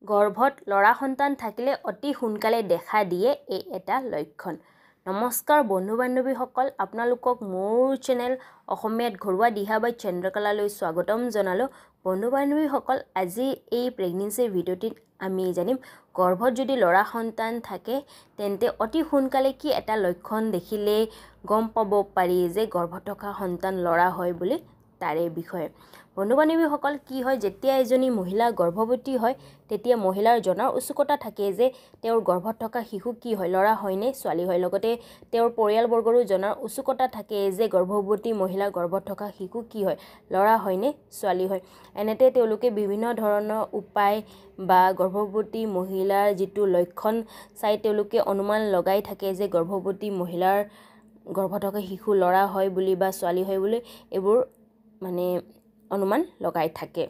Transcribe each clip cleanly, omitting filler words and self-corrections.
গৰ্ভত ল'ৰা সন্তান থাকিলে অতি সোনকালে দেখা দিয়ে এই এটা লক্ষণ। নমস্কাৰ বন্ধু বান্ধৱীসকল, আপোনালোকক মোৰ চেনেল অসমীয়াত ঘৰুৱা দিহা বাই চন্দ্ৰকলালৈ স্বাগতম জনালোঁ। বন্ধু বান্ধৱীসকল, আজি এই প্ৰেগনেন্সিৰ ভিডিঅ'টিত আমি জানিম গৰ্ভত যদি ল'ৰা সন্তান থাকে তেন্তে অতি সোনকালে কি এটা লক্ষণ দেখিলে গম পাব পাৰি যে গৰ্ভত থকা সন্তান ল'ৰা হয় বুলি তাৰে বিষয়ে। বন্ধু বান্ধৱীসকল, কি হয় যেতিয়া এজনী মহিলা গৰ্ভৱতী হয় তেতিয়া মহিলাৰ জনাৰ উৎসুকতা থাকে যে তেওঁৰ গৰ্ভত থকা শিশু কি হয়, ল'ৰা হয় নে ছোৱালী হয়। লগতে তেওঁৰ পৰিয়ালবৰ্গৰো জনাৰ উৎসুকতা থাকে যে গৰ্ভৱতী মহিলাৰ গৰ্ভত থকা শিশু কি হয়, ল'ৰা হয় নে ছোৱালী হয়। এনেতে তেওঁলোকে বিভিন্ন ধৰণৰ উপায় বা গৰ্ভৱতী মহিলাৰ যিটো লক্ষণ চাই তেওঁলোকে অনুমান লগাই থাকে যে গৰ্ভৱতী মহিলাৰ গৰ্ভত থকা শিশু ল'ৰা হয় বুলি বা ছোৱালী হয় বুলি এইবোৰ অনুমান লগাই থাকে।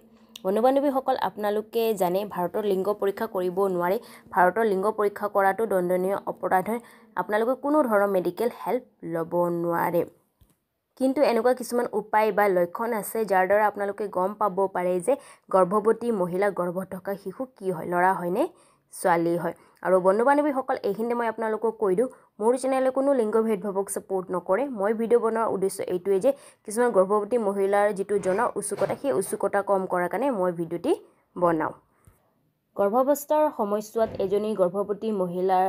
বন্ধু বান্ধৱীসকল, আপোনালোকে জানে ভাৰতৰ লিংগ পৰীক্ষা কৰিব নোৱাৰে। ভাৰতৰ লিংগ পৰীক্ষা কৰাটো দণ্ডনীয় অপৰাধ হয়। আপোনালোকে কোনো ধৰণৰ মেডিকেল হেল্প ল'ব নোৱাৰে। কিন্তু এনেকুৱা কিছুমান উপায় বা লক্ষণ আছে যাৰ দ্বাৰা আপোনালোকে গম পাব পাৰে যে গৰ্ভৱতী মহিলাৰ গৰ্ভত থকা শিশু কি হয়, ল'ৰা হয় নে ছোৱালী হয়। আৰু বন্ধু বান্ধৱীসকল, এইখিনিতে মই আপোনালোকক কৈ দিওঁ, মোৰ চেনেলে কোনো লিংগ ভেদভাৱক ছাপোৰ্ট নকৰে। মই ভিডিঅ' বনোৱাৰ উদ্দেশ্য এইটোৱে যে কিছুমান গৰ্ভৱতী মহিলাৰ যিটো জনাৰ উৎসুকতা, সেই উৎসুকতা কম কৰাৰ কাৰণে মই ভিডিঅ'টি বনাওঁ। গৰ্ভাৱস্থাৰ সময়ছোৱাত এজনী গৰ্ভৱতী মহিলাৰ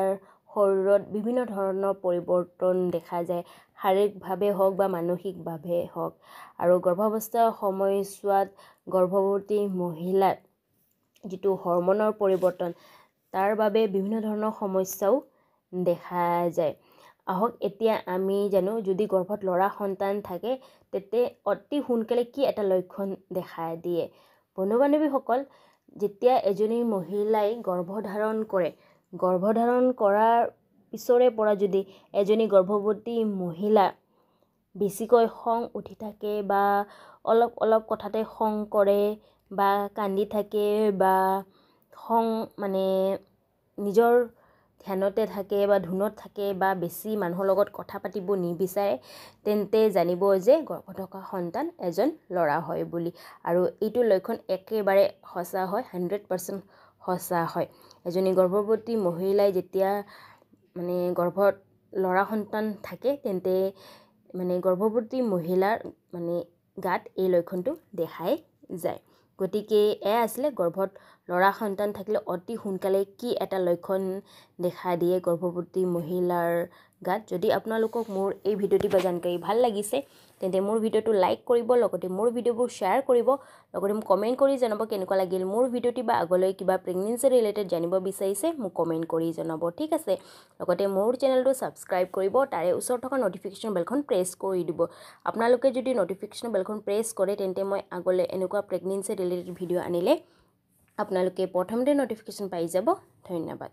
শৰীৰত বিভিন্ন ধৰণৰ পৰিৱৰ্তন দেখা যায়, শাৰীৰিকভাৱে হওক বা মানসিকভাৱে হওক। আৰু গৰ্ভাৱস্থাৰ সময়ছোৱাত গৰ্ভৱতী মহিলাৰ যিটো হৰমনৰ পৰিৱৰ্তন, তাৰ বাবে বিভিন্ন ধৰণৰ সমস্যাও দেখা যায়। আহক এতিয়া আমি জানো যদি গৰ্ভত ল'ৰা সন্তান থাকে তেন্তে অতি সোনকালে কি এটা লক্ষণ দেখা দিয়ে। বন্ধু বান্ধৱীসকল, যেতিয়া এজনী মহিলাই গৰ্ভধাৰণ কৰে, গৰ্ভধাৰণ কৰাৰ পিছৰে পৰা যদি এজনী গৰ্ভৱতী মহিলা বেছিকৈ খং উঠি থাকে বা অলপ কথাতে খং কৰে বা কান্দি থাকে বা খং নিজৰ ধ্যানতে থাকে বা ধুনত থাকে বা বেছি মানুহৰ লগত কথা পাতিব নিবিচাৰে, তেন্তে জানিব যে গৰ্ভত থকা সন্তান এজন ল'ৰা হয় বুলি। আৰু এইটো লক্ষণ একেবাৰে সঁচা হয়, 100% সঁচা হয়। এজনী গৰ্ভৱতী মহিলাই যেতিয়া গৰ্ভত ল'ৰা সন্তান থাকে তেন্তে গৰ্ভৱতী মহিলাৰ গাত এই লক্ষণটো দেখাই যায়। গতিকে এয়া আছিলে গৰ্ভত ল'ৰা সন্তান থাকিলে অতি সোনকালে কি এটা লক্ষণ দেখা দিয়ে গৰ্ভৱতী মহিলাৰ গাত। যদি আপোনালোকক মোৰ এই ভিডিঅ'টি বা জানকাৰী ভাল লাগিছে তেন্তে মোৰ ভিডিঅ'টো লাইক কৰিব, লগতে মোৰ ভিডিঅ'বোৰ শ্বেয়াৰ কৰিব, লগতে মোক কমেণ্ট কৰি জনাব কেনেকুৱা লাগিল মোৰ ভিডিঅ'টি বা আগলৈ কিবা প্ৰেগনেন্সি ৰিলেটেড জানিব বিচাৰিছে মোক কমেণ্ট কৰি জনাব, ঠিক আছে। লগতে মোৰ চেনেলটো ছাবস্ক্ৰাইব কৰিব, তাৰে ওচৰত থকা নটিফিকেশ্যন বেলখন প্ৰেছ কৰি দিব। আপোনালোকে যদি নটিফিকেশ্যন বেলখন প্ৰেছ কৰে তেন্তে মই আগলৈ এনেকুৱা প্ৰেগনেন্সি ৰিলেটেড ভিডিঅ' আনিলে আপোনালোকে প্ৰথমতে নটিফিকেশ্যন পাই যাব। ধন্যবাদ।